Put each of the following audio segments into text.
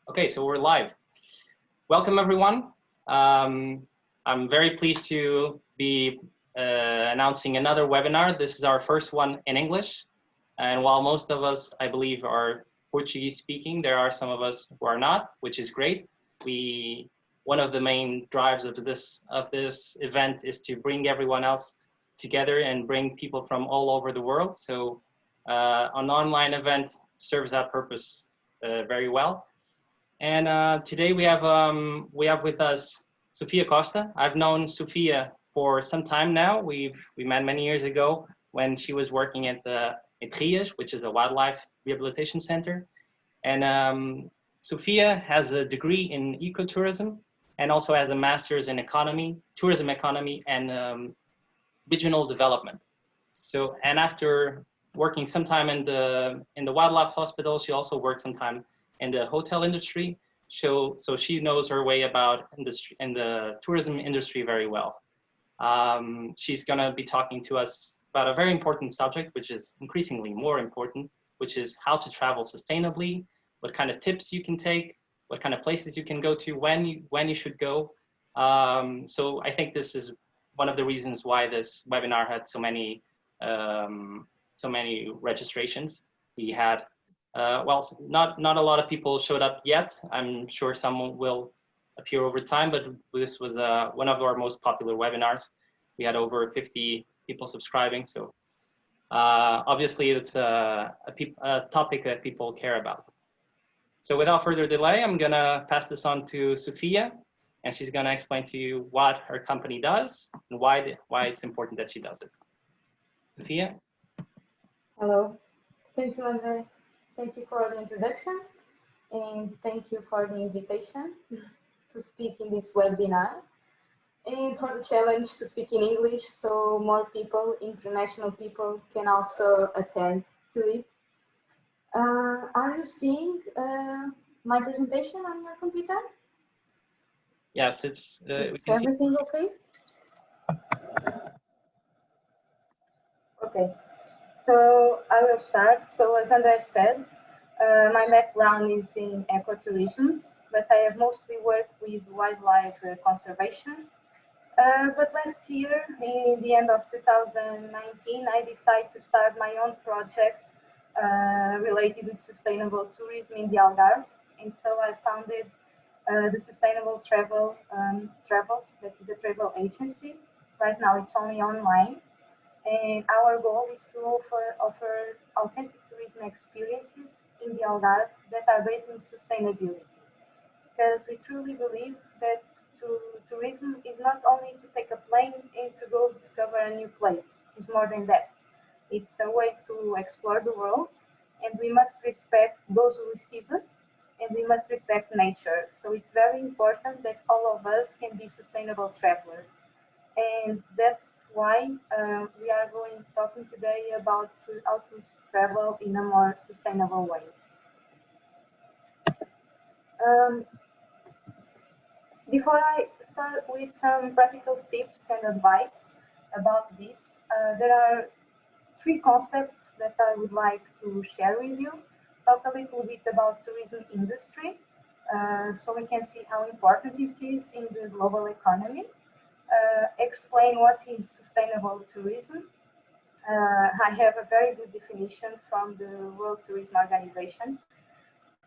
Okay, so we're live. Welcome, everyone. I'm very pleased to be announcing another webinar. This is our first one in English. And while most of us, I believe, are Portuguese speaking, there are some of us who are not, which is great. One of the main drives of this event is to bring everyone else together and bring people from all over the world. So an online event serves that purpose very well. And today we have with us Sofia Costa. I've known Sofia for some time now. We met many years ago when she was working at the Trias, which is a wildlife rehabilitation center. And Sofia has a degree in ecotourism and also has a master's in tourism economy and regional development. So, and after working some time in the wildlife hospital, she also worked some time in the hotel industry. So she knows her way about industry in the tourism industry very well. She's gonna be talking to us about a very important subject, which is increasingly more important, which is how to travel sustainably, what kind of tips you can take, what kind of places you can go to, when you should go. So I think this is one of the reasons why this webinar had so many registrations. We had, well, not a lot of people showed up yet. I'm sure some will appear over time, but this was one of our most popular webinars. We had over 50 people subscribing, so obviously it's a topic that people care about. So without further delay, I'm gonna pass this on to Sofia, and she's gonna explain to you what her company does and why it's important that she does it. Sofia? Hello. Thank you, Andre. Thank you for the introduction, and thank you for the invitation to speak in this webinar, and for the challenge to speak in English so more people, international people, can also attend to it. Are you seeing my presentation on your computer? Yes, it's everything okay? Okay. So I will start. So as Andre said, my background is in ecotourism, but I have mostly worked with wildlife conservation. But last year, in the end of 2019, I decided to start my own project related with sustainable tourism in the Algarve. And so I founded the Sustainable Travels, that is a travel agency. Right now it's only online. And our goal is to offer authentic tourism experiences in the Algarve that are based in sustainability. Because we truly believe that tourism is not only to take a plane and to go discover a new place. It's more than that. It's a way to explore the world, and we must respect those who receive us, and we must respect nature. So it's very important that all of us can be sustainable travelers. And that's why we are talking today about how to travel in a more sustainable way. Before I start with some practical tips and advice about this, there are three concepts that I would like to share with you. Talk a little bit about tourism industry, so we can see how important it is in the global economy. Explain what is sustainable tourism. I have a very good definition from the World Tourism Organization.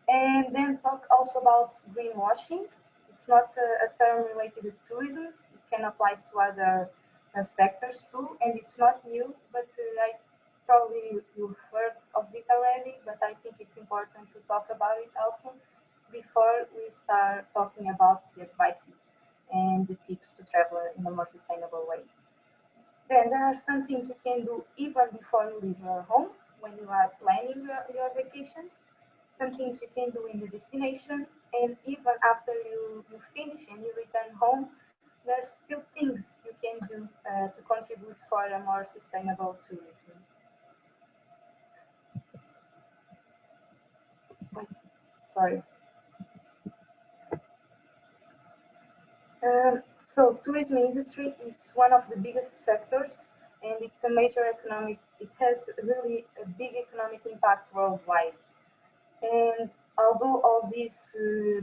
And then talk also about greenwashing. It's not a term related to tourism. It can apply to other sectors too, and it's not new, but I probably you've heard of it already, but I think it's important to talk about it also before we start talking about the advices and the tips to travel in a more sustainable way. Then there are some things you can do even before you leave your home when you are planning your vacations. Some things you can do in the destination, and even after you finish and you return home, there's still things you can do to contribute for a more sustainable tourism. Sorry. So tourism industry is one of the biggest sectors, and it's a major it has really a big economic impact worldwide. And although all these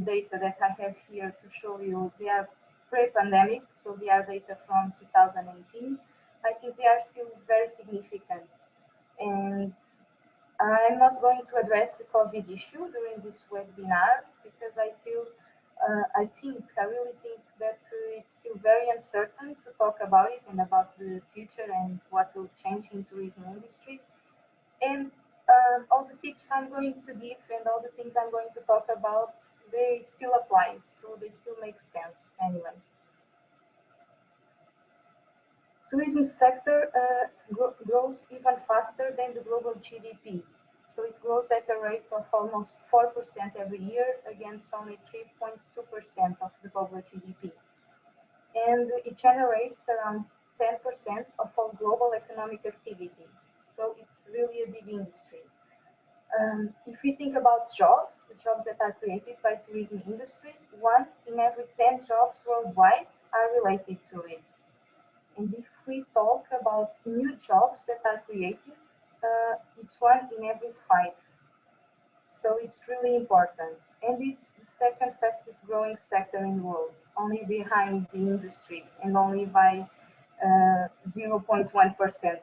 data that I have here to show you, they are pre-pandemic, so they are data from 2018, I think they are still very significant. And I'm not going to address the COVID issue during this webinar because I really think that it's still very uncertain to talk about it and about the future and what will change in tourism industry. And all the tips I'm going to give and all the things I'm going to talk about, they still apply, so they still make sense anyway. Tourism sector grows even faster than the global GDP. So it grows at a rate of almost 4% every year against only 3.2% of the global GDP. And it generates around 10% of all global economic activity. So it's really a big industry. If we think about jobs, the jobs that are created by tourism industry, 1 in every 10 jobs worldwide are related to it. And if we talk about new jobs that are created, it's 1 in every 5. So it's really important. And it's the second fastest growing sector in the world, only behind the industry and only by 0.1%.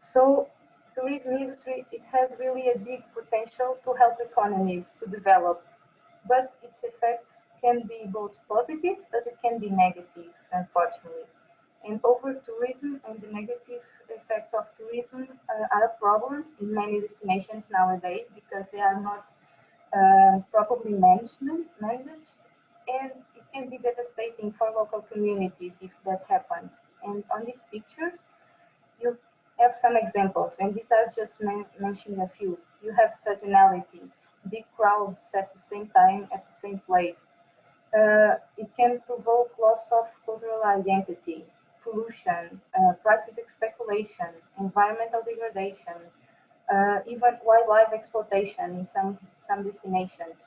So tourism industry, it has really a big potential to help economies to develop, but its effects can be both positive as it can be negative, unfortunately. And over tourism and the negative effects of tourism are a problem in many destinations nowadays because they are not properly managed, and it can be devastating for local communities if that happens. And on these pictures, you have some examples, and these are just mentioning a few. You have seasonality, big crowds at the same time at the same place. It can provoke loss of cultural identity, pollution, prices speculation, environmental degradation, even wildlife exploitation in some destinations.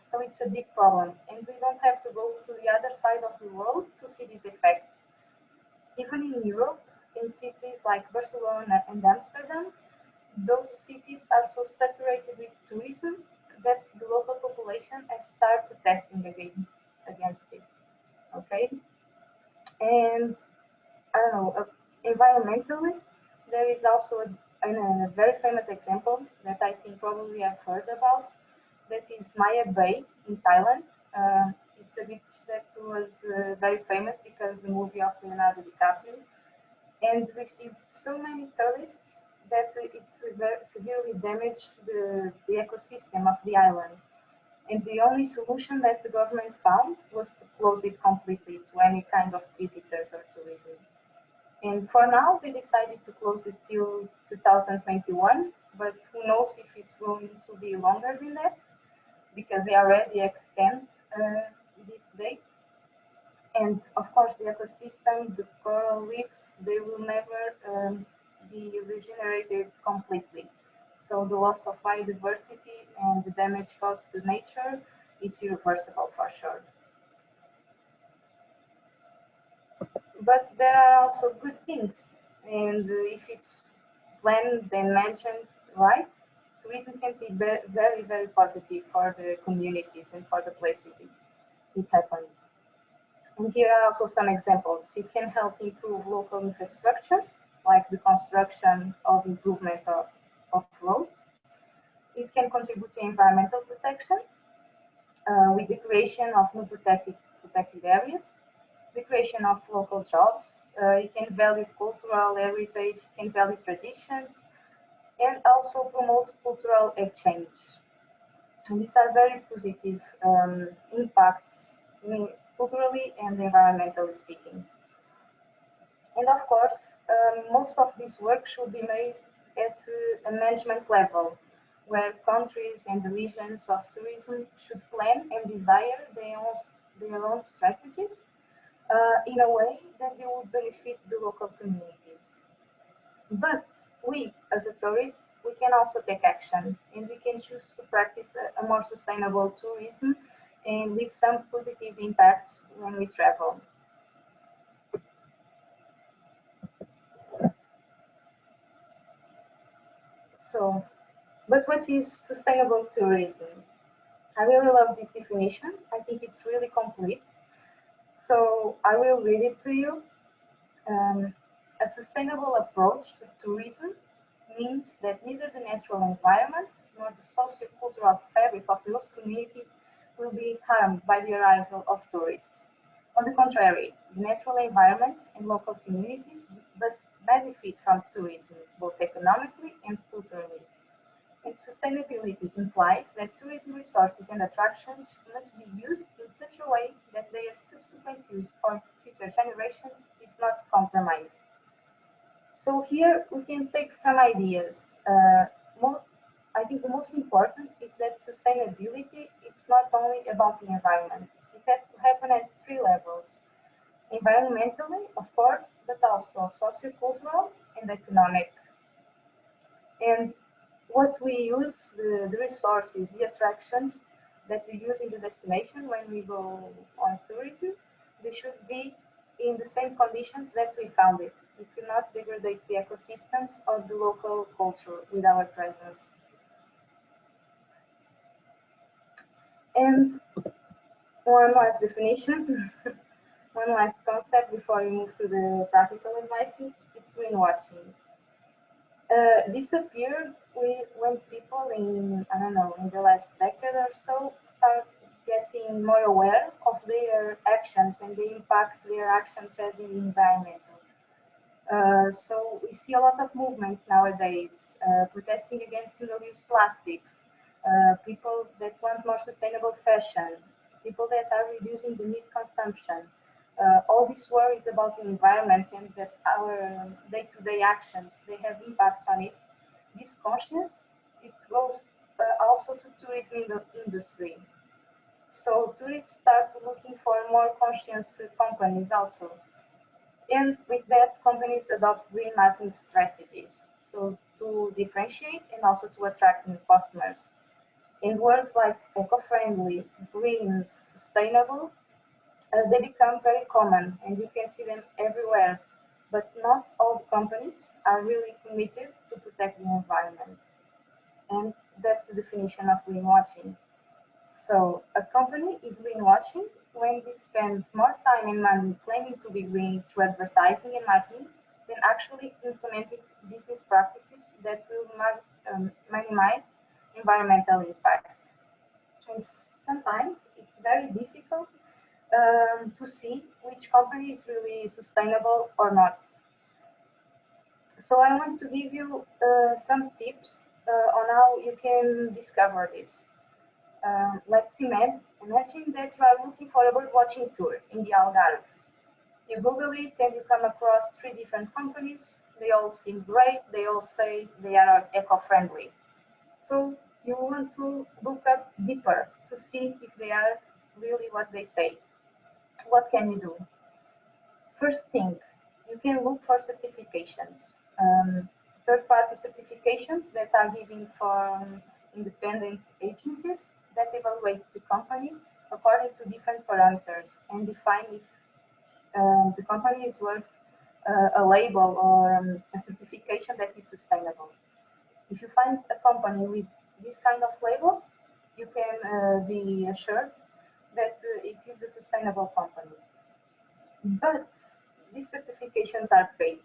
So it's a big problem, and we don't have to go to the other side of the world to see these effects. Even in Europe, in cities like Barcelona and Amsterdam, those cities are so saturated with tourism that the local population has started protesting against it. Okay, and I don't know, environmentally, there is also a very famous example that I think probably I've heard about. That is Maya Bay in Thailand. It's a beach that was very famous because the movie of Leonardo DiCaprio, and received so many tourists that it severely damaged the ecosystem of the island. And the only solution that the government found was to close it completely to any kind of visitors or tourism. And for now, they decided to close it till 2021, but who knows if it's going to be longer than that, because they already extend this date. And of course, the ecosystem, the coral reefs, they will never be regenerated completely. So the loss of biodiversity and the damage caused to nature, it's irreversible for sure. But there are also good things, and if it's planned and mentioned right, tourism can be very, very positive for the communities and for the places it happens. And here are also some examples. It can help improve local infrastructures, like the construction of improvement of roads. It can contribute to environmental protection with the creation of new protected areas, the creation of local jobs. It can value cultural heritage, it can value traditions, and also promote cultural exchange. And these are very positive impacts, culturally and environmentally speaking. And of course, most of this work should be made at a management level, where countries and the regions of tourism should plan and desire their own strategies in a way that they would benefit the local communities. But we, as a tourists, we can also take action, and we can choose to practice a more sustainable tourism and leave some positive impacts when we travel. So, but what is sustainable tourism? I really love this definition. I think it's really complete. So I will read it to you. Um, a sustainable approach to tourism means that neither the natural environment nor the socio-cultural fabric of those communities will be harmed by the arrival of tourists. On the contrary, the natural environment and local communities must benefit from tourism, both economically and culturally. And sustainability implies that tourism resources and attractions must be used in such a way that their subsequent use for future generations is not compromised. So here we can take some ideas. I think the most important is that sustainability is not only about the environment. It has to happen at three levels. Environmentally, of course, but also sociocultural and economic. And what we use, the resources, the attractions that we use in the destination when we go on tourism, they should be in the same conditions that we found it. We cannot degrade the ecosystems of the local culture with our presence. And one last definition, one last concept before we move to the practical advices, it's greenwashing. This appeared when people in, I don't know, in the last decade or so start getting more aware of their actions and the impacts their actions have in the environmental. So we see a lot of movements nowadays, protesting against single-use plastics, people that want more sustainable fashion, people that are reducing the meat consumption. All these worries about the environment and that our day-to-day actions, they have impacts on it. This conscience, it goes also to tourism in the industry. So tourists start looking for more conscious companies also. And with that, companies adopt green marketing strategies. So to differentiate and also to attract new customers. In words like eco-friendly, green, sustainable, they become very common and you can see them everywhere. But not all the companies are really committed to protect the environment. And that's the definition of greenwashing. So a company is greenwashing when it spends more time and money claiming to be green through advertising and marketing than actually implementing business practices that will minimize environmental impact. And sometimes it's very difficult to see which company is really sustainable or not. So I want to give you some tips on how you can discover this. Let's imagine that you are looking for a bird watching tour in the Algarve. You Google it and you come across three different companies. They all seem great. They all say they are eco-friendly. So you want to look up deeper to see if they are really what they say. What can you do? First thing, you can look for certifications. Third-party certifications that are given from independent agencies that evaluate the company according to different parameters and define if the company is worth a label or a certification that is sustainable. If you find a company with this kind of label, you can be assured that it is a sustainable company. But these certifications are paid,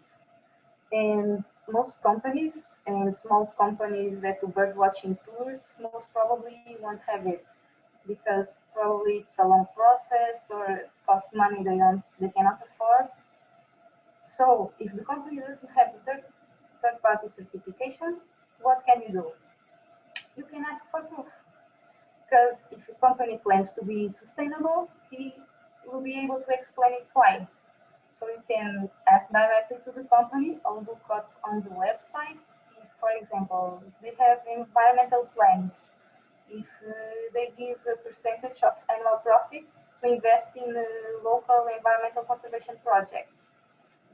and most companies and small companies that do bird watching tours most probably won't have it because probably it's a long process or it costs money they cannot afford. So if the company doesn't have the third party certification, what can you do? You can ask for proof. Because if a company claims to be sustainable, he will be able to explain it why. So you can ask directly to the company or look up on the website. If, for example, if they have environmental plans, if they give a percentage of annual profits to invest in local environmental conservation projects.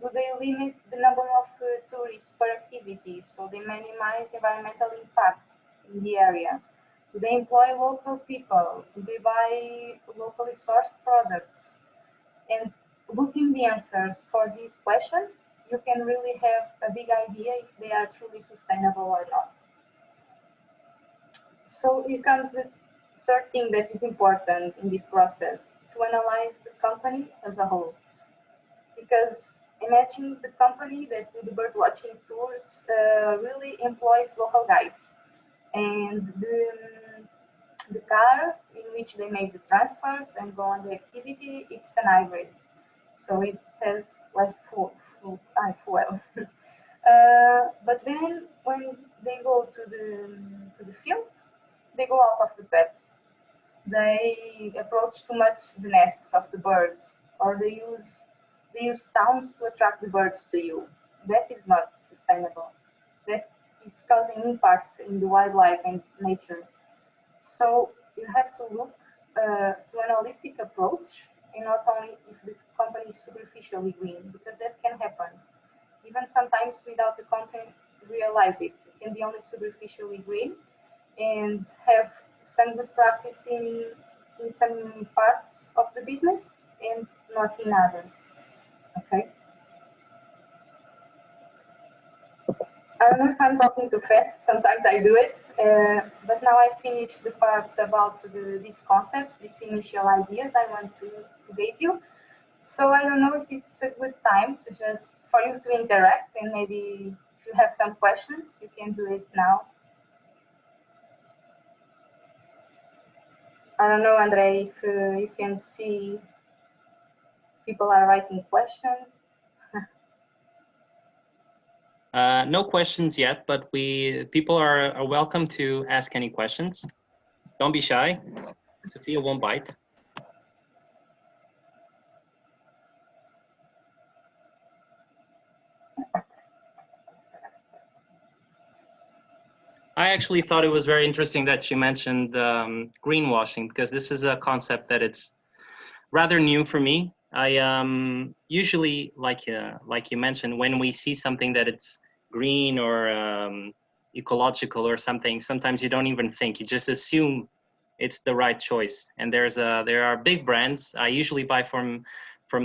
Do they limit the number of tourists per activity so they minimize environmental impact in the area? Do they employ local people? Do they buy locally sourced products? And looking the answers for these questions, you can really have a big idea if they are truly sustainable or not. So here comes the third thing that is important in this process, to analyze the company as a whole. Because imagine the company that do the bird watching tours really employs local guides, and the car in which they make the transfers and go on the activity, it's an hybrid, so it has less fuel. But then when they go to the field, they go out of the pets. They approach too much the nests of the birds, or they use sounds to attract the birds to you. That is not sustainable. That is causing impact in the wildlife and nature. So you have to look to an holistic approach, and not only if the company is superficially green, because that can happen. Even sometimes without the company realize it. It can be only superficially green and have some good practice in some parts of the business and not in others. Okay. I don't know if I'm talking too fast. Sometimes I do it. But now I finished the part about these concepts, these initial ideas I want to give you. So I don't know if it's a good time to just for you to interact, and maybe if you have some questions, you can do it now. I don't know, Andre, if you can see people are writing questions. No questions yet, but people are welcome to ask any questions. Don't be shy. Sofia won't bite. I actually thought it was very interesting that you mentioned greenwashing, because this is a concept that it's rather new for me. I usually, like you mentioned, when we see something that it's green or ecological or something, sometimes you don't even think, you just assume it's the right choice. And there are big brands. I usually buy from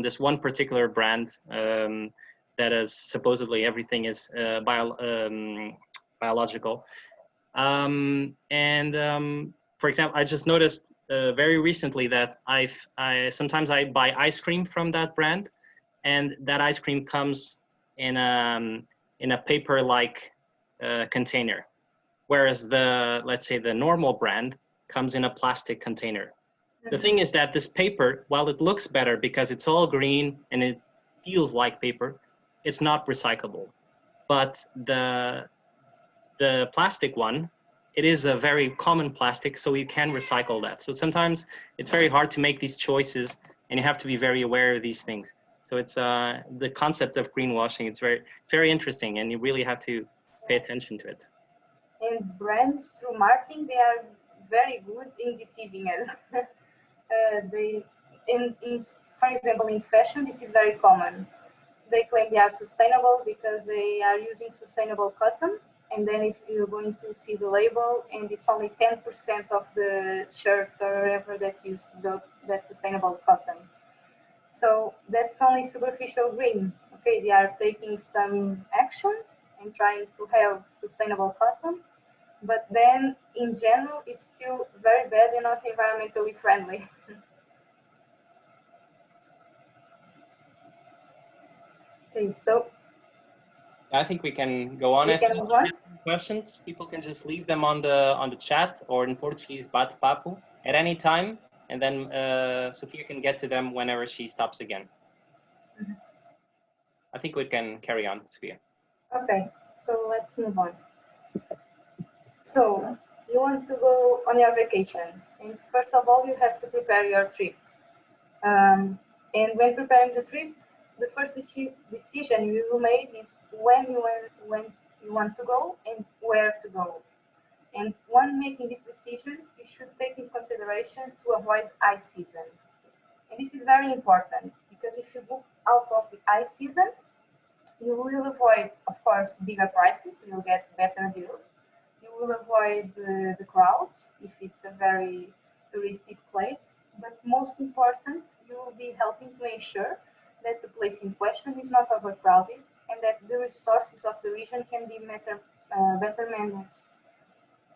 this one particular brand that is supposedly everything is biological. For example, I just noticed very recently that sometimes I buy ice cream from that brand, and that ice cream comes in a paper-like container, whereas let's say the normal brand comes in a plastic container. The thing is that this paper, while it looks better because it's all green and it feels like paper, it's not recyclable. But the plastic one, it is a very common plastic, so you can recycle that. So sometimes it's very hard to make these choices, and you have to be very aware of these things. So it's the concept of greenwashing. It's very, very interesting, and you really have to pay attention to it. And brands through marketing, they are very good in deceiving us. For example, in fashion, this is very common. They claim they are sustainable because they are using sustainable cotton, and then if you're going to see the label, and it's only 10% of the shirt or whatever that use that sustainable cotton. So that's only superficial green. Okay, they are taking some action and trying to have sustainable cotton, but then in general, it's still very bad and not environmentally friendly. Okay, so I think we can go on. we can move on. Questions, people can just leave them on the chat, or in Portuguese, bate-papo, at any time, and then Sofia can get to them whenever she stops again. I think we can carry on, Sofia. Okay, so let's move on. So you want to go on your vacation, and first of all, you have to prepare your trip. And when preparing the trip, the first decision you make is when you want to go and where to go. And when making this decision, you should take in consideration to avoid ice season. And this is very important because if you book out of the ice season, you will avoid, of course, bigger prices. You'll get better deals. You will avoid the crowds if it's a very touristic place. But most important, you will be helping to ensure that the place in question is not overcrowded and that the resources of the region can be better managed.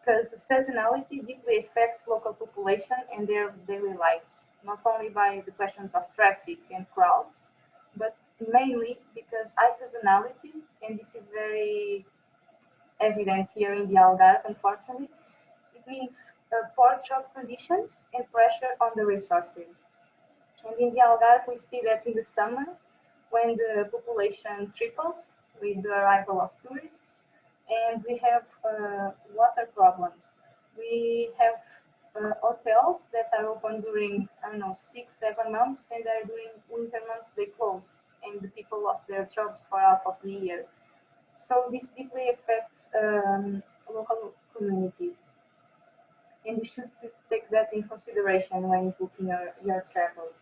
because seasonality deeply affects local population and their daily lives, not only by the questions of traffic and crowds, but mainly because high seasonality, and this is very evident here in the Algarve, unfortunately, it means poor job conditions and pressure on the resources. And in the Algarve, we see that in the summer, when the population triples with the arrival of tourists, and we have water problems. We have hotels that are open during, I don't know, 6, 7 months, and during winter months they close, and the people lost their jobs for half of the year. So this deeply affects local communities, and you should take that in consideration when booking your travels.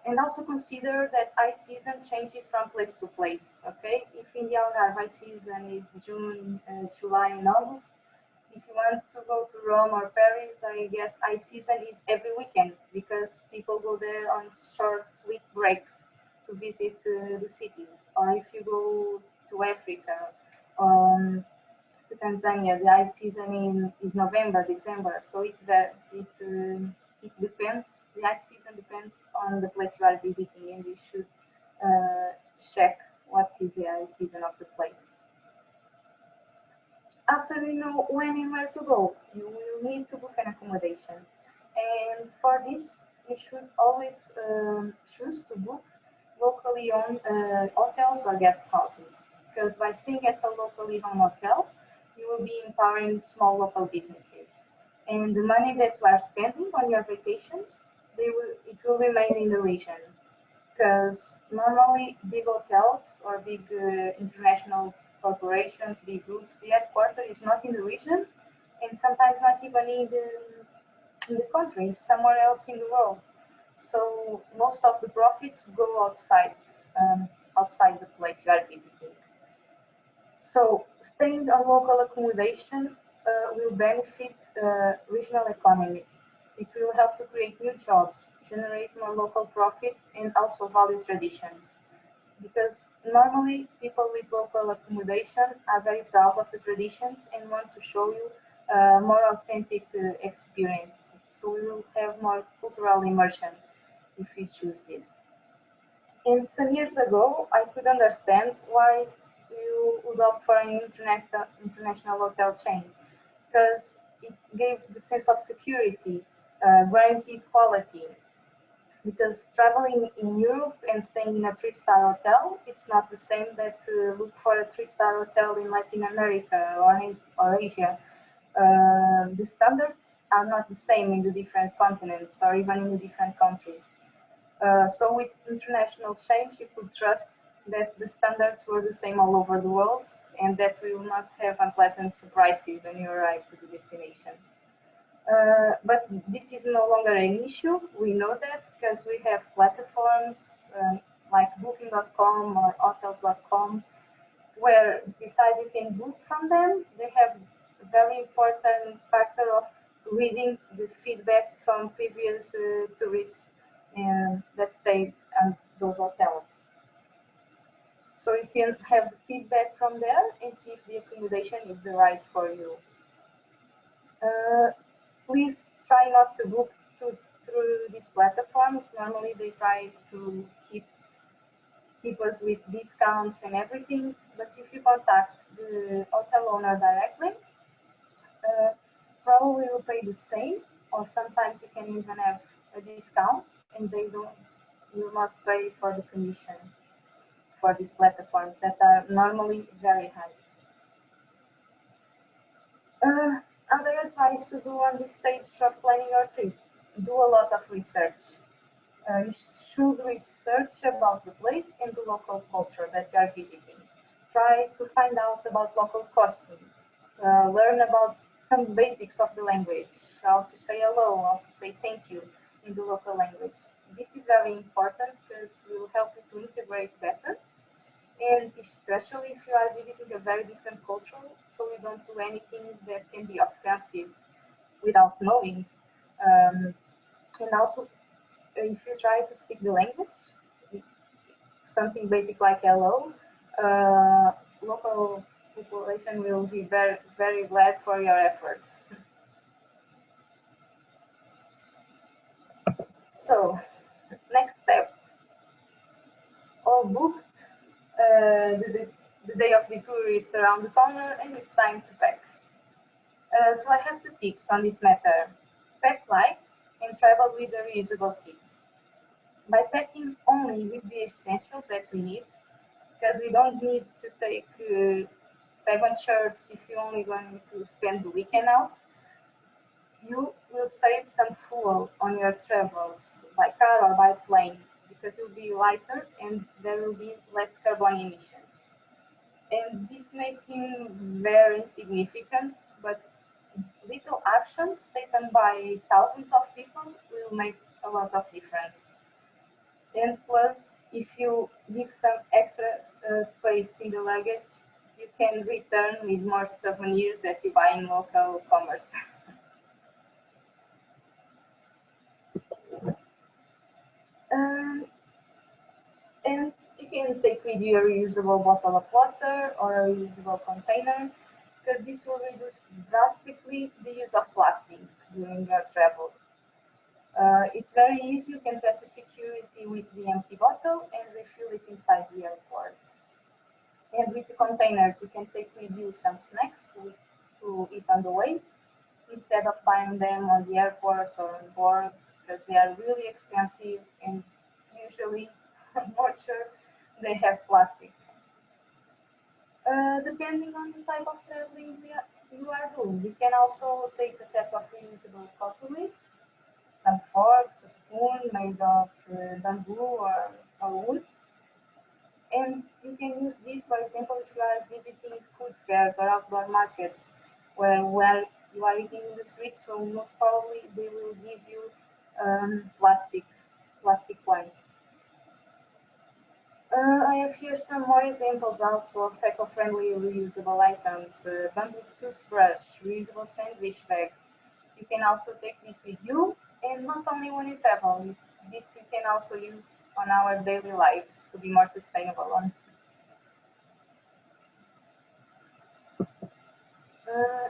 And also consider that high season changes from place to place. Okay, if in the Algarve high season is June, July, and August, if you want to go to Rome or Paris, I guess high season is every weekend because people go there on short week breaks to visit the cities. Or if you go to Africa, um, to Tanzania, the high season is November, December. So it depends. The high season depends on the place you are visiting, and you should check what is the high season of the place. After you know when and where to go, you will need to book an accommodation. And for this, you should always choose to book locally owned hotels or guest houses. Because by staying at a locally owned hotel, you will be empowering small local businesses. And the money that you are spending on your vacations, it will remain in the region. Because normally big hotels or big international corporations, big groups, the headquarters is not in the region, and sometimes not even in the country, somewhere else in the world. So most of the profits go outside the place you are visiting. So staying on local accommodation will benefit the regional economy. It will help to create new jobs, generate more local profit, and also value traditions. Because normally people with local accommodation are very proud of the traditions and want to show you more authentic experiences. So we will have more cultural immersion if we choose this. And some years ago, I could understand why you would opt for an international hotel chain, because it gave the sense of security, guaranteed quality. Because traveling in Europe and staying in a three-star hotel, it's not the same that look for a three-star hotel in Latin America or Asia. The standards are not the same in the different continents or even in the different countries. So with international change, you could trust that the standards were the same all over the world and that we will not have unpleasant surprises when you arrive to the destination. But this is no longer an issue. We know that because we have platforms like booking.com or hotels.com where besides you can book from them, they have a very important factor of reading the feedback from previous tourists that stayed at those hotels. So you can have the feedback from there and see if the accommodation is the right for you. Please try not to book through these platforms. Normally they try to keep us with discounts and everything, but if you contact the hotel owner directly, probably will pay the same, or sometimes you can even have a discount, and they will not pay for the commission for these platforms that are normally very high. Other advice to do on this stage of planning your trip: do a lot of research. You should research about the place and the local culture that you are visiting. Try to find out about local costumes. Learn about some basics of the language, how to say hello, how to say thank you in the local language. This is very important because it will help you to integrate better, and especially if you are visiting a very different culture, so you don't do anything that can be offensive without knowing. And also, if you try to speak the language, something basic like hello, local population will be very, very glad for your effort. So, next step, all booked. The day of the tour is around the corner and it's time to pack. So I have 2 tips on this matter. Pack light and travel with a reusable kit. By packing only with the essentials that we need, because we don't need to take 7 shirts if you're only going to spend the weekend out, you will save some fuel on your travels by car or by plane because you'll be lighter and there will be less carbon emissions. And this may seem very insignificant, but little actions taken by thousands of people will make a lot of difference. And plus, if you give some extra space in the luggage, you can return with more souvenirs that you buy in local commerce. um, and you can take with you a reusable bottle of water or a reusable container, because this will reduce drastically the use of plastic during your travels. It's very easy. You can pass the security with the empty bottle and refill it inside the airport. And with the containers, you can take with you some snacks to eat on the way instead of buying them on the airport or on board because they are really expensive and usually, I'm not sure, they have plastic. Depending on the type of traveling you are doing, you can also take a set of reusable cutlery, some forks, a spoon made of bamboo or wood. And you can use this, for example, if you are visiting food fairs or outdoor markets where you are eating in the street, so most probably they will give you plastic ones. I have here some more examples also of eco-friendly reusable items. Bamboo toothbrush, reusable sandwich bags. You can also take this with you, and not only when you travel. This you can also use on our daily lives to be more sustainable on.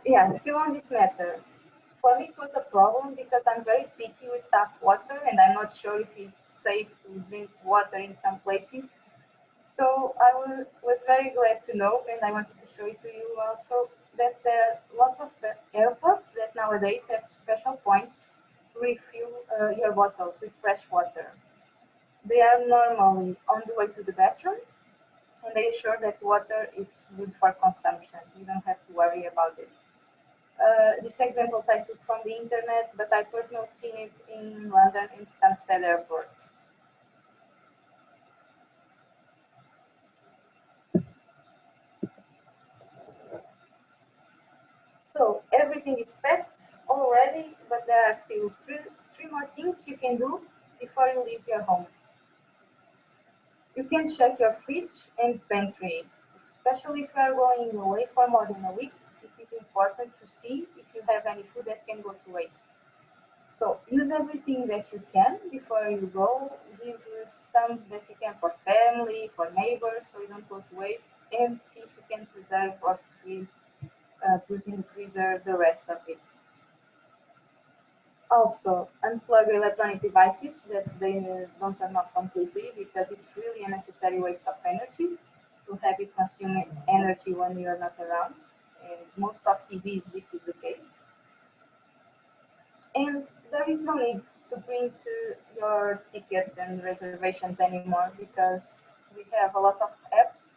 Yeah, still on this matter. For me, it was a problem because I'm very picky with tap water, and I'm not sure if it's safe to drink water in some places. So I was very glad to know, and I wanted to show it to you also, that there are lots of airports that nowadays have special points to refill your bottles with fresh water. They are normally on the way to the bathroom, and they assure that water is good for consumption. You don't have to worry about it. These examples I took from the internet, but I personally seen it in London in Stansted Airport. So everything is packed already, but there are still three more things you can do before you leave your home. You can check your fridge and pantry, especially if you are going away for more than a week. It is important to see if you have any food that can go to waste. So use everything that you can before you go. Leave some that you can for family, for neighbors, so you don't go to waste. And see if you can preserve or freeze, put in the freezer the rest of it. Also, unplug electronic devices that they don't turn off completely because it's really a necessary waste of energy to have it consume energy when you're not around. And most of TVs, this is the case. And there is no need to print your tickets and reservations anymore because we have a lot of apps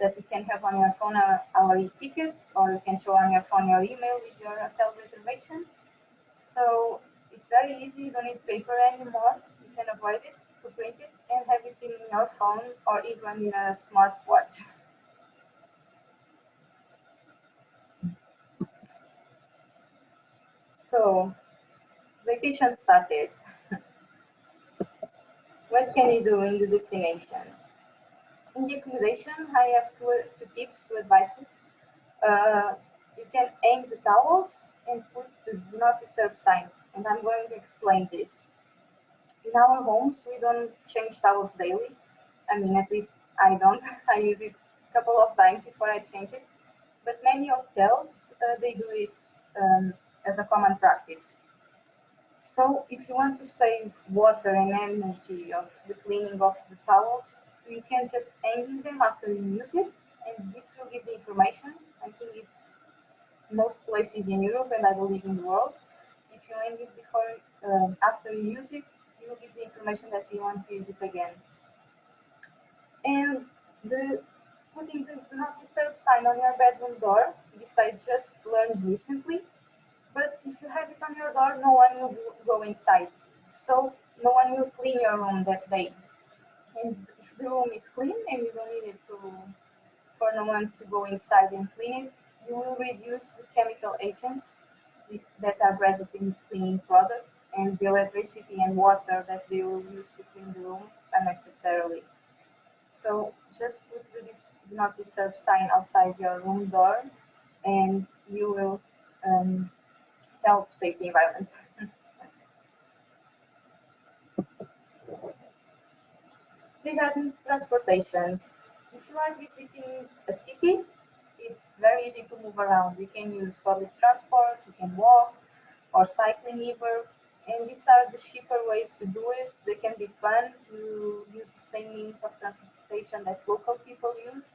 that you can have on your phone, our e-tickets, or you can show on your phone your email with your hotel reservation. So it's very easy, you don't need paper anymore. You can avoid it to print it and have it in your phone or even in a smartwatch. So vacation started. What can you do in the destination? In the accommodation, I have two tips, two advices. You can hang the towels and put the do not disturb sign. And I'm going to explain this. In our homes, we don't change towels daily. I mean, at least I don't. I use it a couple of times before I change it. but many hotels, they do this as a common practice. So if you want to save water and energy of the cleaning of the towels, you can just hang them after you use it, and this will give the information. I think it's most places in Europe, and I believe in the world. If you hang it before, after you use it, you will give the information that you want to use it again. And the putting the do not disturb sign on your bedroom door, this I just learned recently. But if you have it on your door, no one will go inside. So no one will clean your room that day. And if the room is clean and you don't need it for no one to go inside and clean it, you will reduce the chemical agents that are present in cleaning products and the electricity and water that they will use to clean the room unnecessarily. So just put the do not disturb sign outside your room door and you will help save the environment. Regarding transportations, if you are visiting a city, it's very easy to move around. You can use public transport, you can walk or cycling even, and these are the cheaper ways to do it. They can be fun. You use the same means of transportation that local people use,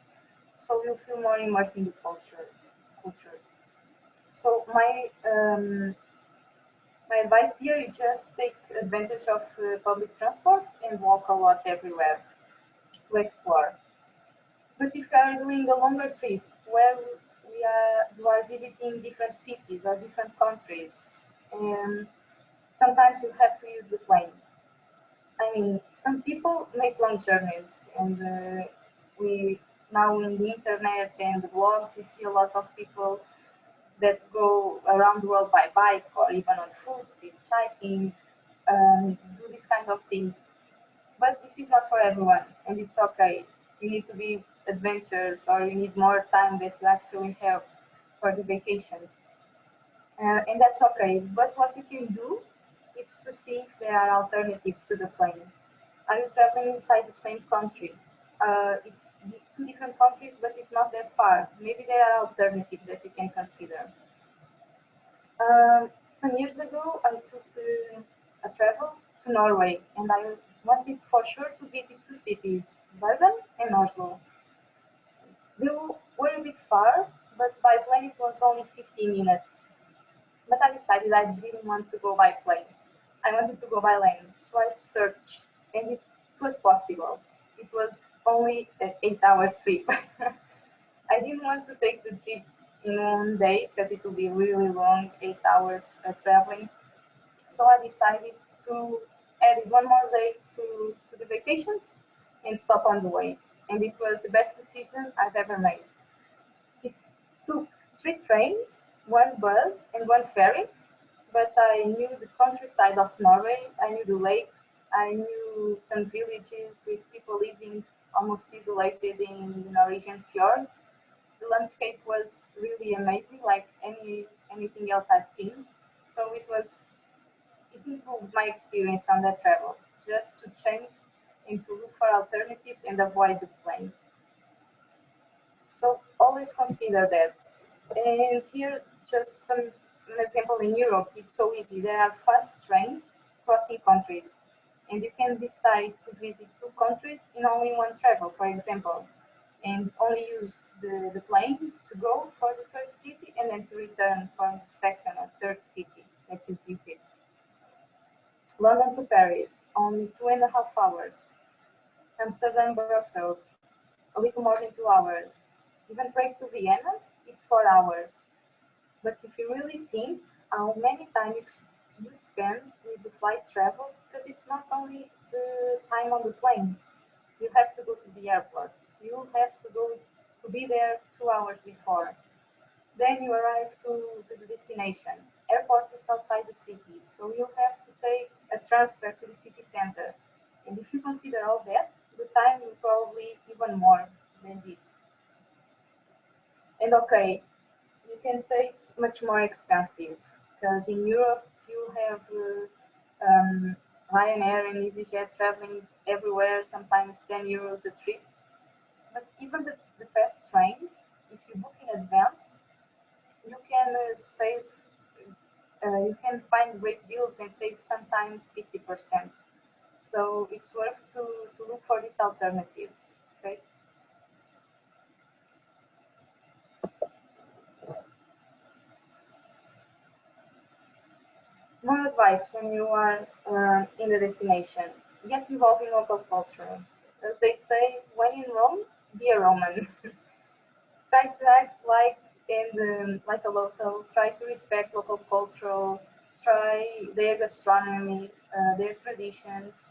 so you feel more immersed in the culture. So my advice here is just take advantage of public transport and walk a lot everywhere to explore. But if you are doing a longer trip where you are visiting different cities or different countries, and sometimes you have to use the plane. I mean, some people make long journeys, and we now in the internet and the blogs, we see a lot of people that go around the world by bike or even on foot, hitchhiking, do this kind of thing. But this is not for everyone, and it's okay. You need to be adventurous, or you need more time that you actually have for the vacation, and that's okay. But what you can do is to see if there are alternatives to the plane. Are you traveling inside the same country? It's two different countries, but it's not that far. Maybe there are alternatives that you can consider. Some years ago, I took a travel to Norway, and I wanted for sure to visit two cities, Bergen and Oslo. They were a bit far, but by plane it was only 15 minutes. But I decided I didn't want to go by plane. I wanted to go by land, so I searched, and it was possible. It was only an 8-hour trip. I didn't want to take the trip in one day because it would be really long, 8 hours traveling. So I decided to add one more day to the vacations and stop on the way. And it was the best decision I've ever made. It took 3 trains, one bus, and one ferry, but I knew the countryside of Norway, I knew the lakes, I knew some villages with people living almost isolated in the Norwegian fjords. The landscape was really amazing, like anything else I've seen. So it improved my experience on that travel, just to change and to look for alternatives and avoid the plane. So always consider that. And here, just an example in Europe, it's so easy. There are fast trains crossing countries, and you can decide to visit two countries in only one travel, for example, and only use the plane to go for the first city and then to return for the second or third city that you visit. London to Paris, only 2.5 hours. Amsterdam, Brussels, a little more than 2 hours. Even Prague to Vienna, it's 4 hours. But if you really think how many time you spend with the flight travel, because it's not only the time on the plane. You have to go to the airport. You have to go to be there 2 hours before. Then you arrive to the destination. Airport is outside the city, so you have to take a transfer to the city center. And if you consider all that, the time will probably even more than this. And okay, you can say it's much more expensive because in Europe you have Ryanair and EasyJet traveling everywhere, sometimes 10 euros a trip. But even the fast trains, if you book in advance, save, you can find great deals and save sometimes 50%. So it's worth to look for these alternatives. Okay. More advice when you are in the destination. Get involved in local culture. As they say, when in Rome, be a Roman. Try to act like a local. Try to respect local cultural. Try their gastronomy, their traditions,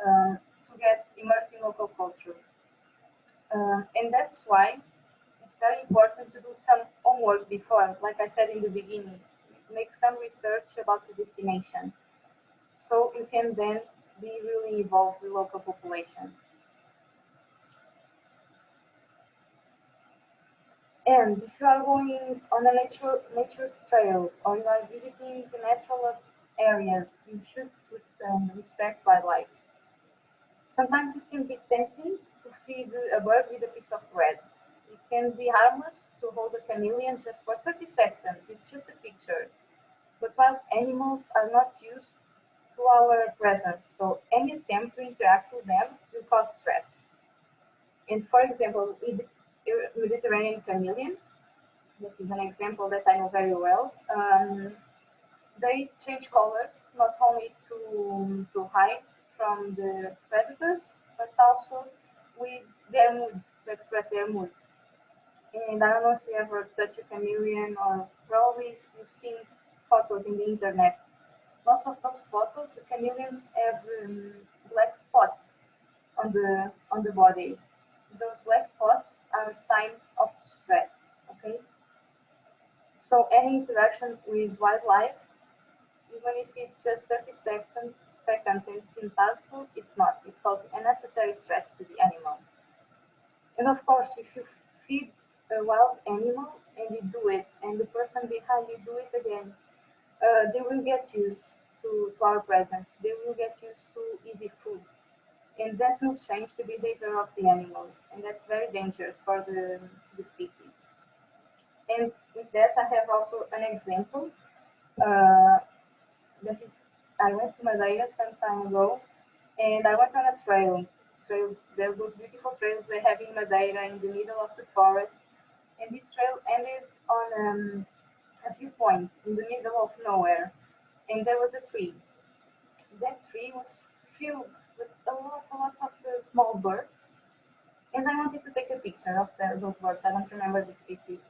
to get immersed in local culture. And that's why it's very important to do some homework before, like I said in the beginning. Make some research about the destination, so you can then be really involved with local population. And if you are going on a nature trail or you are visiting the natural areas, you should respect wildlife. Sometimes it can be tempting to feed a bird with a piece of bread. It can be harmless to hold a chameleon just for 30 seconds. It's just a picture. But wild animals are not used to our presence, so any attempt to interact with them will cause stress. And for example, with the Mediterranean chameleon, that is an example that I know very well. They change colors not only to hide from the predators, but also with their moods, to express their mood. And I don't know if you ever touch a chameleon or probably you've seen photos in the internet. Most of those photos, the chameleons have black spots on the body. Those black spots are signs of stress. Okay, so any interaction with wildlife, even if it's just 30 seconds and seems harmful, it's not. It's causing unnecessary stress to the animal. And of course, if you feed a wild animal and you do it, and the person behind you do it again, they will get used to our presence. They will get used to easy food. And that will change the behavior of the animals. And that's very dangerous for the species. And with that, I have also an example. Uh, that is, I went to Madeira some time ago, and I went on a trail. Trails, there those beautiful trails they have in Madeira in the middle of the forest. And this trail ended on a viewpoint in the middle of nowhere, and there was a tree. That tree was filled with a lot of small birds, and I wanted to take a picture of those birds. I don't remember the species.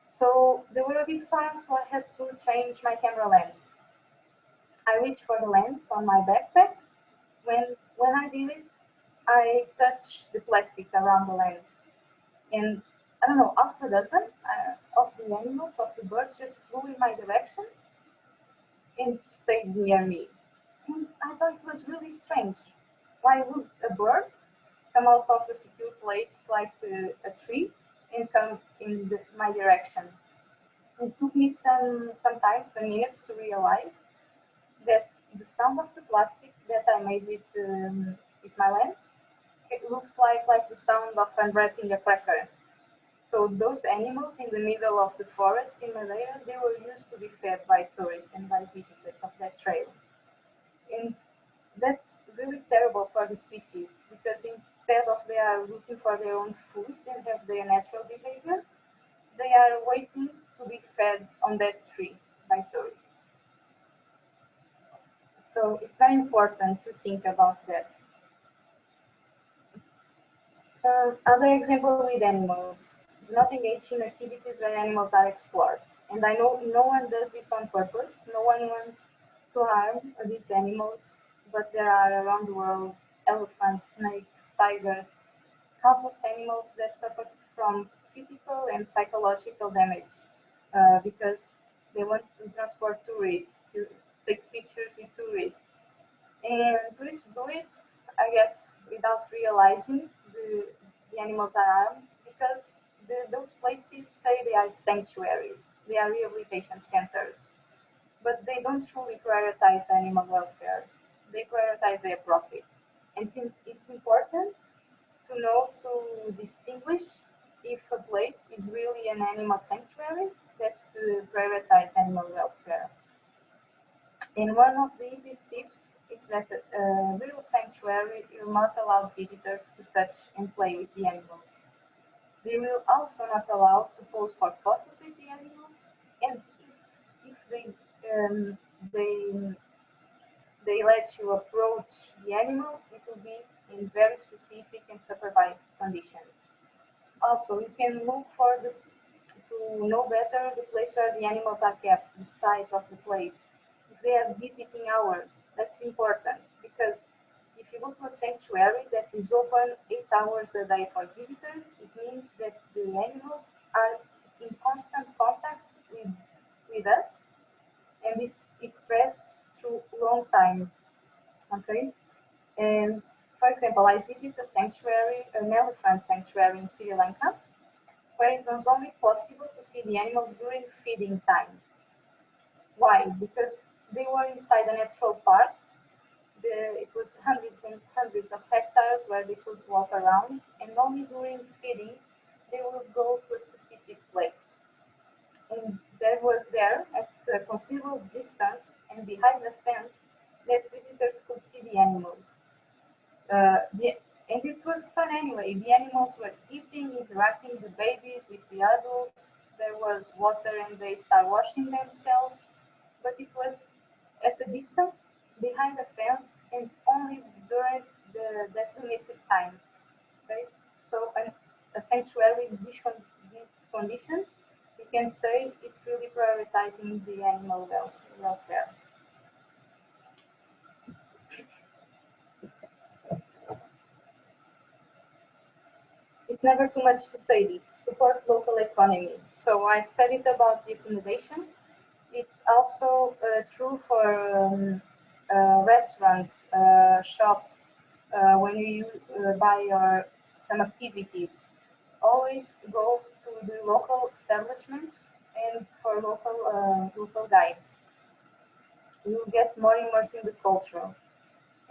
So they were a bit far, so I had to change my camera lens. I reached for the lens on my backpack. When I did it, I touched the plastic around the lens, and I don't know, half a dozen of the animals, of the birds, just flew in my direction and stayed near me. And I thought it was really strange. Why would a bird come out of a secure place like a tree and come in my direction? It took me some minutes to realize that the sound of the plastic that I made with my lens, it looks like the sound of unwrapping a cracker. So those animals in the middle of the forest in Madeira, they were used to be fed by tourists and by visitors of that trail. And that's really terrible for the species because instead of they are looking for their own food and have their natural behavior, they are waiting to be fed on that tree by tourists. So it's very important to think about that. Other example with animals. Do not engage in activities where animals are explored. And I know no one does this on purpose. No one wants to harm these animals, but there are around the world elephants, snakes, tigers, countless animals that suffer from physical and psychological damage because they want to transport tourists, to take pictures with tourists. And tourists do it, I guess, without realizing the animals are harmed because those places say they are sanctuaries, they are rehabilitation centers, but they don't truly prioritize animal welfare. They prioritize their profit. And it's important to know to distinguish if a place is really an animal sanctuary that prioritize animal welfare. And one of the easiest tips is that real sanctuary will not allow visitors to touch and play with the animals. They will also not allow to pose for photos with the animals, and if they let you approach the animal, it will be in very specific and supervised conditions. Also, you can look for to know better the place where the animals are kept, the size of the place, if they are visiting hours. That's important because if you go to a sanctuary that is open 8 hours a day for visitors, it means that the animals are in constant contact with us, and this is stressed through long time. Okay, and for example, I visit a sanctuary, an elephant sanctuary in Sri Lanka, where it was only possible to see the animals during feeding time. Why? Because they were inside a natural park. It was hundreds and hundreds of hectares where they could walk around, and only during feeding they would go to a specific place. And there was there at a considerable distance and behind the fence that visitors could see the animals. And it was fun anyway. The animals were eating, interacting with the babies, with the adults. There was water and they start washing themselves. But it was at a distance behind the fence and only during that limited time. Okay? So a sanctuary in these conditions, we can say it's really prioritizing the animal welfare. It's never too much to say this. Support local economy. So I've said it about the accommodation. It's also true for restaurants, shops, when you buy some activities. Always go to the local establishments and for local guides. You'll get more immersed in the culture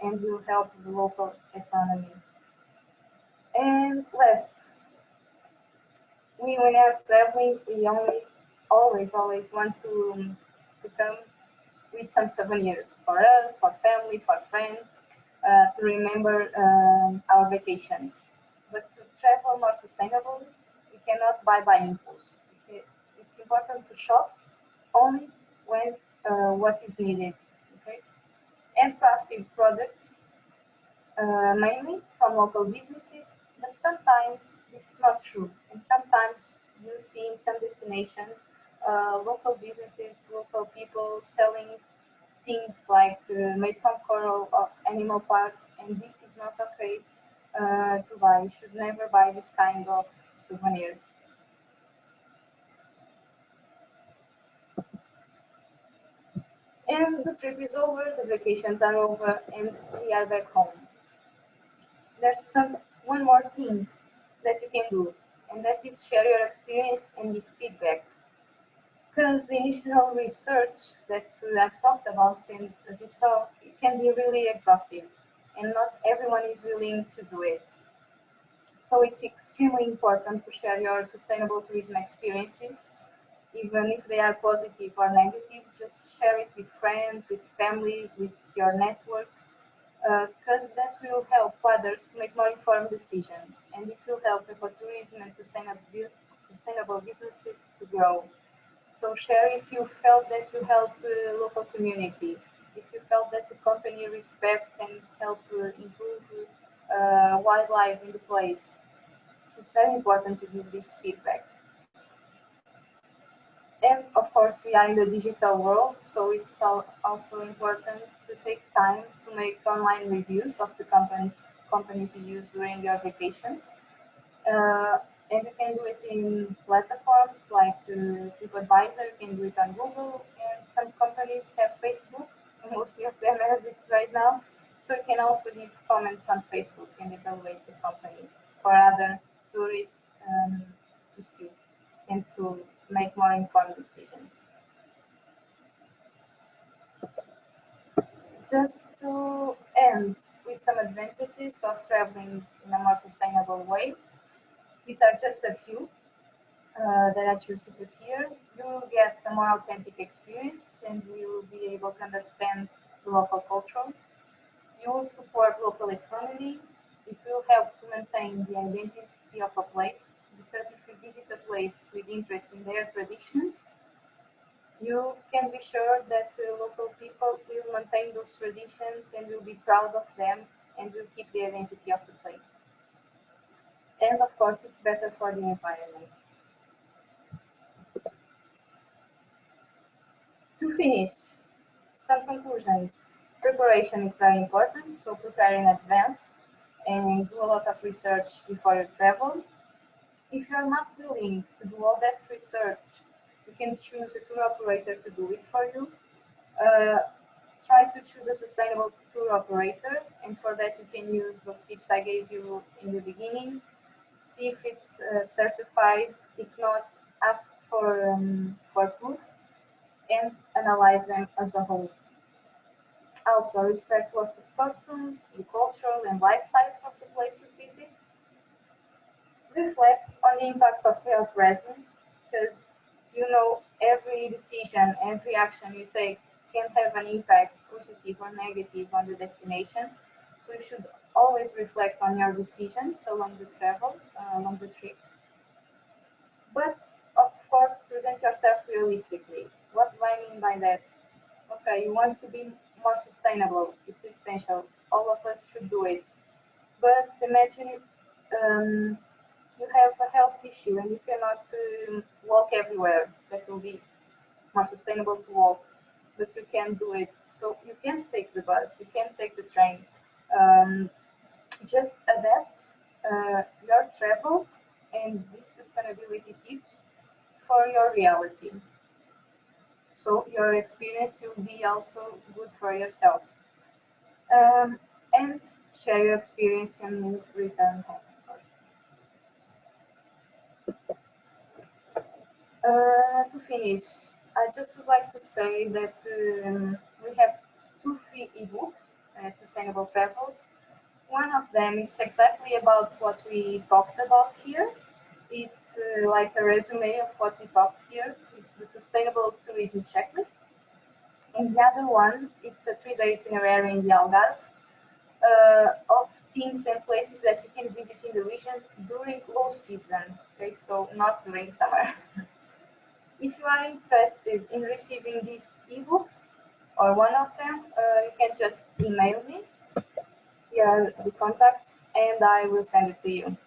and will help the local economy. And last, we when we are traveling, we always want to come with some souvenirs for us, for family, for friends, to remember our vacations. But to travel more sustainably, we cannot buy by impulse. It's important to shop only when what is needed. Okay? And crafted products, mainly from local businesses, but sometimes this is not true. And sometimes you see in some destinations local businesses, local people selling things like made from coral or animal parts, and this is not okay to buy. You should never buy this kind of souvenirs. And the trip is over, the vacations are over, and we are back home. There's one more thing that you can do, and that is share your experience and give feedback. Because the initial research that I've talked about, and as you saw, it can be really exhaustive, and not everyone is willing to do it. So it's extremely important to share your sustainable tourism experiences, even if they are positive or negative. Just share it with friends, with families, with your network, because that will help others to make more informed decisions, and it will help ecotourism and sustainable businesses to grow. So share if you felt that you help the local community, if you felt that the company respect and help improve wildlife in the place. It's very important to give this feedback. And of course, we are in the digital world, so it's also important to take time to make online reviews of the companies you use during your vacations. And you can do it in platforms like TripAdvisor, you can do it on Google, and some companies have Facebook, mostly of them have it right now. So you can also leave comments on Facebook and evaluate the company for other tourists to see and to make more informed decisions. Just to end with some advantages of traveling in a more sustainable way, these are just a few that I choose to put here. You will get a more authentic experience, and you will be able to understand the local culture. You will support local economy. It will help to maintain the identity of a place, because if you visit a place with interest in their traditions, you can be sure that local people will maintain those traditions and will be proud of them and will keep the identity of the place. And of course, it's better for the environment. To finish, some conclusions. Preparation is very important, so prepare in advance and do a lot of research before you travel. If you are not willing to do all that research, you can choose a tour operator to do it for you. Uh, Try to choose a sustainable tour operator, and for that you can use those tips I gave you in the beginning. See if it's certified. If not, ask for proof and analyze them as a whole. Also, respect local customs, the cultural and lifestyles of the place you visit. Reflect on the impact of your presence, because you know every decision, every action you take can have an impact, positive or negative, on the destination. So you should always reflect on your decisions along the travel, along the trip. But of course, present yourself realistically. What do I mean by that? Okay, you want to be more sustainable. It's essential. All of us should do it. But imagine you have a health issue and you cannot walk everywhere. That will be more sustainable to walk, but you can do it. So you can take the bus, you can take the train. Um, just adapt your travel and these sustainability tips for your reality. So your experience will be also good for yourself. And share your experience and return home, of course. To finish, I just would like to say that we have two free ebooks, Sustainable Travels. One of them is exactly about what we talked about here. It's like a resume of what we talked here. It's the Sustainable Tourism Checklist. And the other one, it's a 3-day itinerary in the Algarve of things and places that you can visit in the region during low season. Okay, so not during summer. If you are interested in receiving these ebooks or one of them, you can just email me. Here are the contacts, and I will send it to you.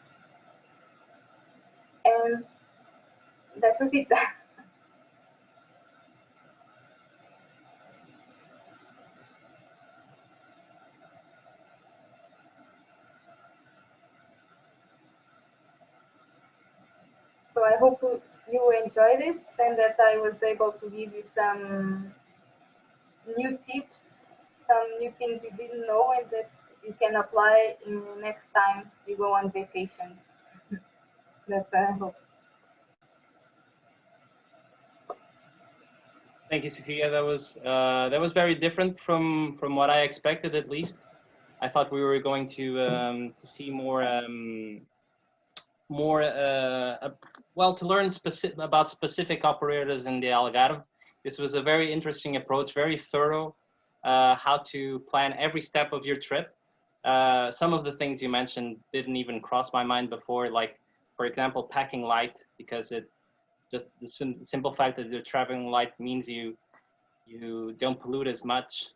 And that was it. So I hope you enjoyed it and that I was able to give you some new tips, some new things you didn't know and that you can apply in next time you go on vacations. That's what I hope. Thank you, Sofia. That was very different from what I expected, at least. I thought we were going to see more well, to learn about specific operators in the Algarve. This was a very interesting approach, very thorough, how to plan every step of your trip. Some of the things you mentioned didn't even cross my mind before, like, for example, packing light, because it just the simple fact that you're traveling light means you don't pollute as much.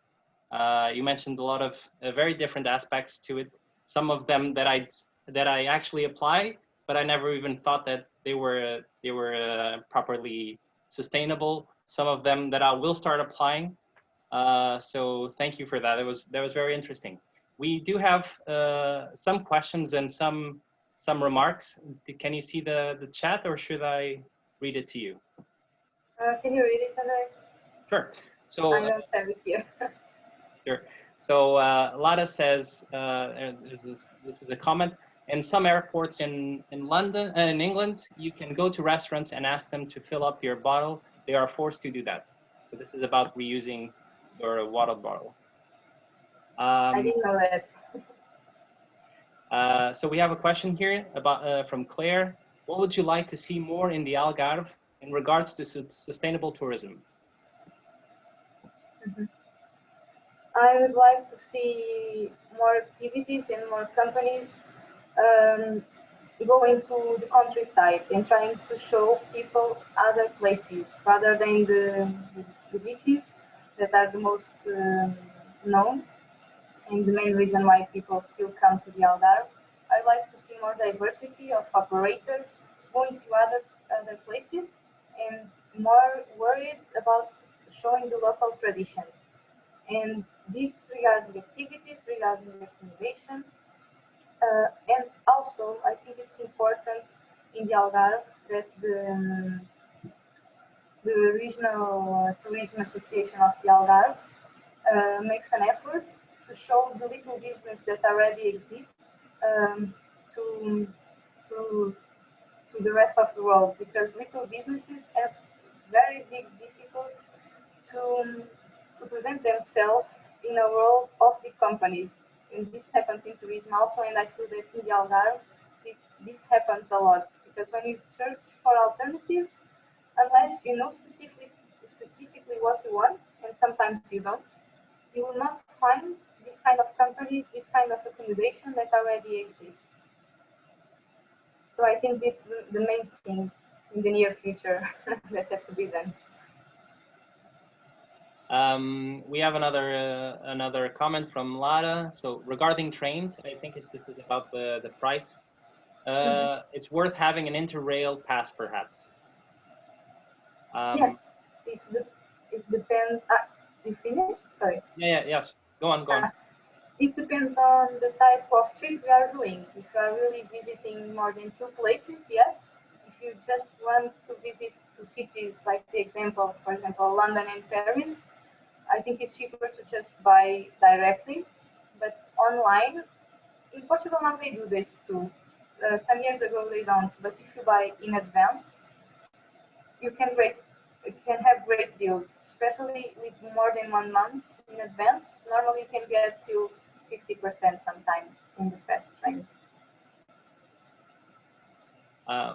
You mentioned a lot of very different aspects to it. Some of them that I actually apply, but I never even thought that they were properly sustainable. Some of them that I will start applying. So thank you for that. That was very interesting. We do have some questions and some remarks. Can you see the chat, or should I read it to you? Can you read it, Andre? Sure. So I don't have it here. sure. So Lada says, this is a comment. In some airports in London, in England, you can go to restaurants and ask them to fill up your bottle. They are forced to do that. So this is about reusing your water bottle. I didn't know that. So we have a question here about from Claire. What would you like to see more in the Algarve in regards to sustainable tourism? I would like to see more activities and more companies going to the countryside and trying to show people other places rather than the beaches that are the most known and the main reason why people still come to the Algarve. I'd like to see more diversity of operators going to other places and more worried about showing the local traditions. And this regarding activities, regarding accommodation, and also I think it's important in the Algarve that the Regional Tourism Association of the Algarve makes an effort to show the little business that already exists to, to, to the rest of the world, because little businesses have very big difficulty to present themselves in a world of big companies. And this happens in tourism also, and I feel that in the Algarve, this happens a lot, because when you search for alternatives, unless you know specifically what you want, and sometimes you don't, you will not find this kind of companies, this kind of accommodation that already exists. So I think it's the main thing in the near future that has to be done. We have another comment from Lara. So regarding trains, I think this is about the price. It's worth having an interrail pass, perhaps. Yes, it depends. You finished? Sorry. Yes. Go on. It depends on the type of trip you are doing. If you are really visiting more than 2 places, yes. If you just want to visit 2 cities, like the example, for example, London and Paris, I think it's cheaper to just buy directly. But online, in Portugal now they do this too. Some years ago they don't. But if you buy in advance, you can have great deals, especially with more than 1 month in advance. Normally you can get to 50% sometimes in the fast trains.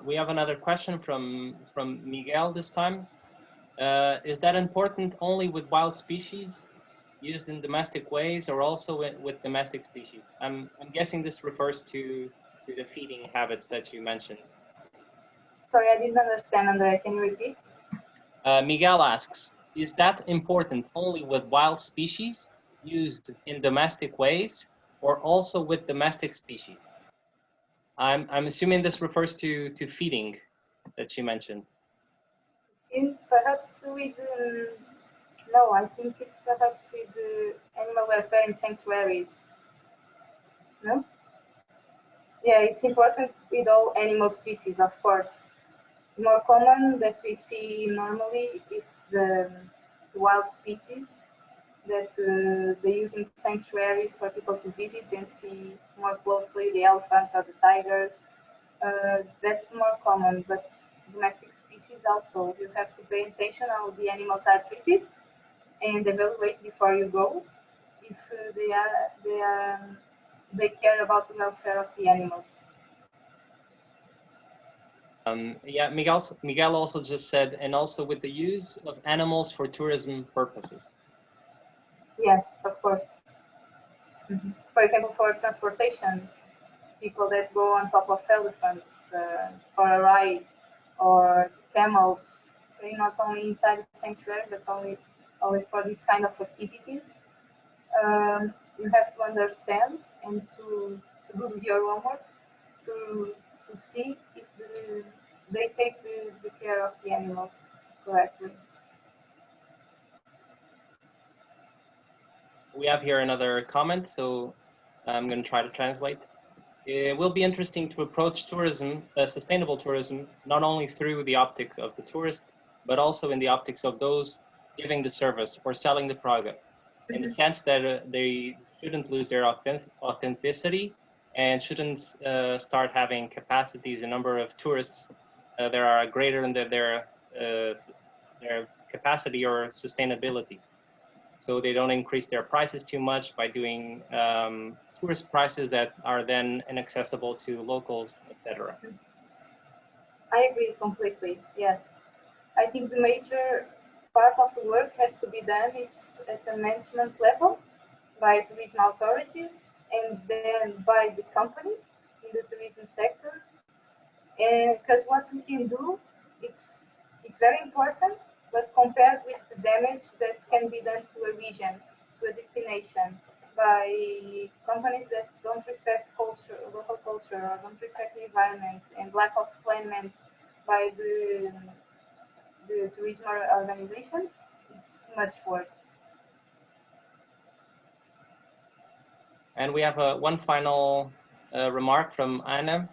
We have another question from Miguel this time. Is that important only with wild species used in domestic ways, or also with domestic species? I'm guessing this refers to the feeding habits that you mentioned. Sorry, I didn't understand, Andrea. Can you repeat? Miguel asks, is that important only with wild species used in domestic ways, or also with domestic species? I'm assuming this refers to feeding that you mentioned. Perhaps with no, I think it's perhaps with animal welfare in sanctuaries. No? Yeah, it's important with all animal species, of course. More common that we see normally, it's the wild species that they use in sanctuaries for people to visit and see more closely the elephants or the tigers. That's more common, but domestic species also, you have to pay attention how the animals are treated and evaluate before you go if they care about the welfare of the animals. Yeah, Miguel also just said, and also with the use of animals for tourism purposes. Yes, of course. For example, for transportation, people that go on top of elephants for a ride, or camels, not only inside the sanctuary, but always for these kind of activities. You have to understand and to do your homework to see if they take the care of the animals correctly. We have here another comment, so I'm going to try to translate. It will be interesting to approach tourism, sustainable tourism, not only through the optics of the tourist, but also in the optics of those giving the service or selling the product, in the sense that they shouldn't lose their authenticity and shouldn't start having capacities, a number of tourists that are greater than their capacity or sustainability. So they don't increase their prices too much by doing tourist prices that are then inaccessible to locals, etc. I agree completely. Yes, I think the major part of the work has to be done. It's at a management level by tourism authorities and then by the companies in the tourism sector. And because what we can do, it's very important, but compared with the damage that can be done to a region, to a destination, by companies that don't respect culture, local culture, or don't respect the environment, and lack of planning by the tourism organizations, it's much worse. And we have one final remark from Anna.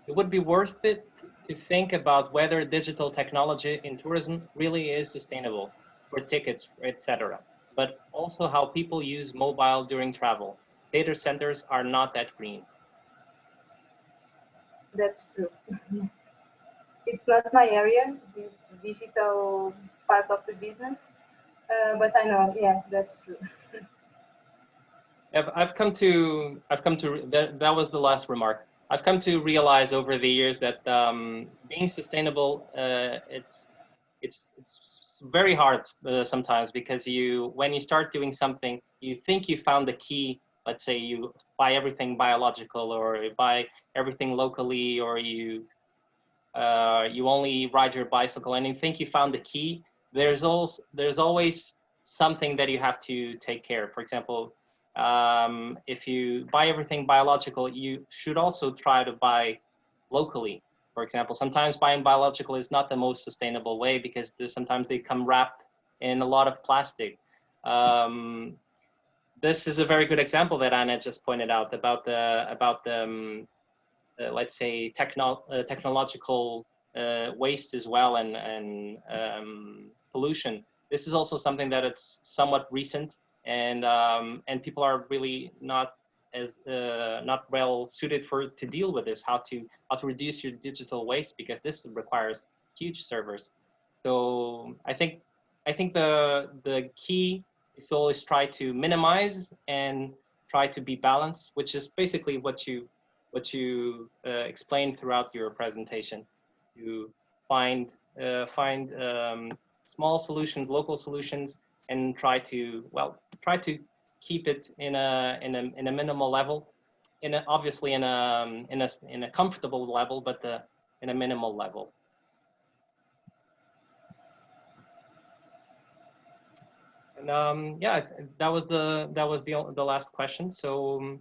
It would be worth it to think about whether digital technology in tourism really is sustainable for tickets, etc., but also how people use mobile during travel. Data centers are not that green. That's true. It's not my area, this digital part of the business, but I know, yeah, that's true. I've come to that was the last remark. I've come to realize over the years that being sustainable, it's very hard sometimes, because when you start doing something, you think you found the key. Let's say you buy everything biological, or you buy everything locally, or you only ride your bicycle, and you think you found the key. There's always something that you have to take care of. For example, if you buy everything biological, you should also try to buy locally. For example, sometimes buying biological is not the most sustainable way, because sometimes they come wrapped in a lot of plastic. This is a very good example that Anna just pointed out about the let's say technological waste as well, and pollution. This is also something that it's somewhat recent, and people are really not well suited to deal with this, how to reduce your digital waste, because this requires huge servers. So I think the key is to always try to minimize and try to be balanced, which is basically what you explained throughout your presentation. You find small solutions, local solutions, and try to keep it in a minimal level, obviously in a comfortable level, but in a minimal level. And yeah, that was the last question. So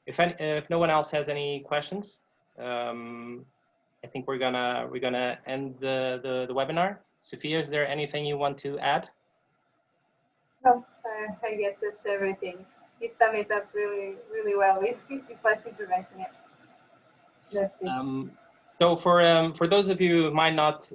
if no one else has any questions, I think we're gonna end the webinar. Sophia, is there anything you want to add? No, I guess that's everything. You sum it up really well with 50 plus intervention. Yeah, that's it. So for those of you who might not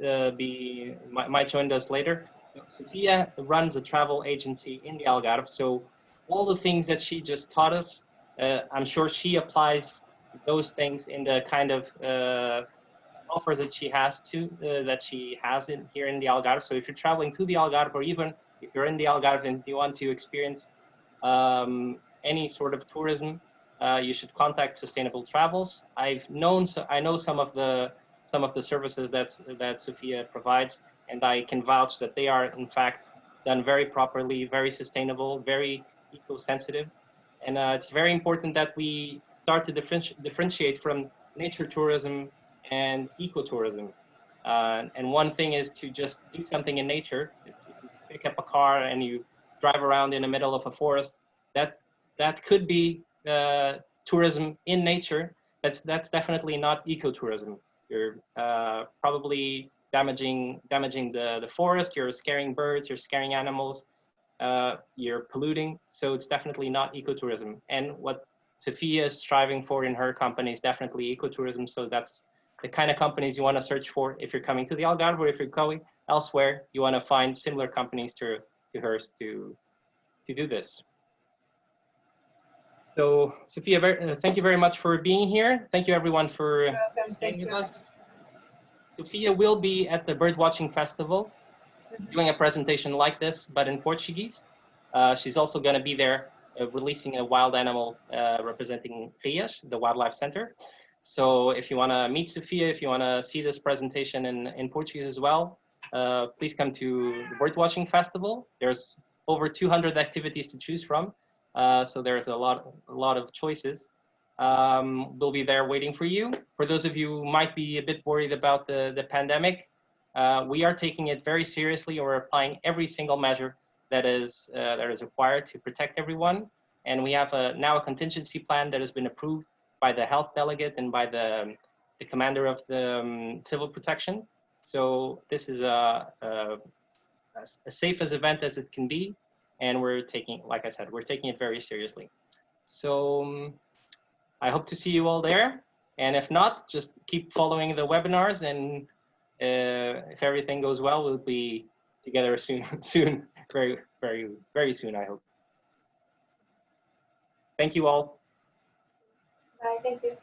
might join us later, so Sofia runs a travel agency in the Algarve. So all the things that she just taught us, I'm sure she applies those things in the kind of offers that she has here in the Algarve. So if you're traveling to the Algarve, or even if you're in the Algarve and you want to experience any sort of tourism, you should contact Sustainable Travels. I know some of the services that Sofia provides, and I can vouch that they are in fact done very properly, very sustainable, very eco-sensitive. And it's very important that we start to differentiate from nature tourism and ecotourism. And one thing is to just do something in nature. If you pick up a car and you drive around in the middle of a forest, that could be tourism in nature. That's definitely not ecotourism. You're probably damaging the forest. You're scaring birds. You're scaring animals. You're polluting. So it's definitely not ecotourism. And what Sofia is striving for in her company is definitely ecotourism. So that's the kind of companies you want to search for if you're coming to the Algarve, or if you're going elsewhere, you want to find similar companies to hers to do this. So Sofia, thank you very much for being here. Thank you everyone for staying with us. Sofia will be at the Birdwatching Festival doing a presentation like this, but in Portuguese. She's also going to be there releasing a wild animal representing Rias, the Wildlife Center. So if you want to meet Sofia, if you want to see this presentation in Portuguese as well, please come to the Birdwatching Festival. There's over 200 activities to choose from, so there's a lot of choices. We'll be there waiting for you. For those of you who might be a bit worried about the pandemic, we are taking it very seriously. We're applying every single measure that is required to protect everyone. And we have now a contingency plan that has been approved by the health delegate and by the commander of the civil protection. So this is as safe as event as it can be. And we're taking, like I said, we're taking it very seriously. So I hope to see you all there. And if not, just keep following the webinars. And if everything goes well, we'll be together soon, very soon, I hope. Thank you all. Bye, thank you.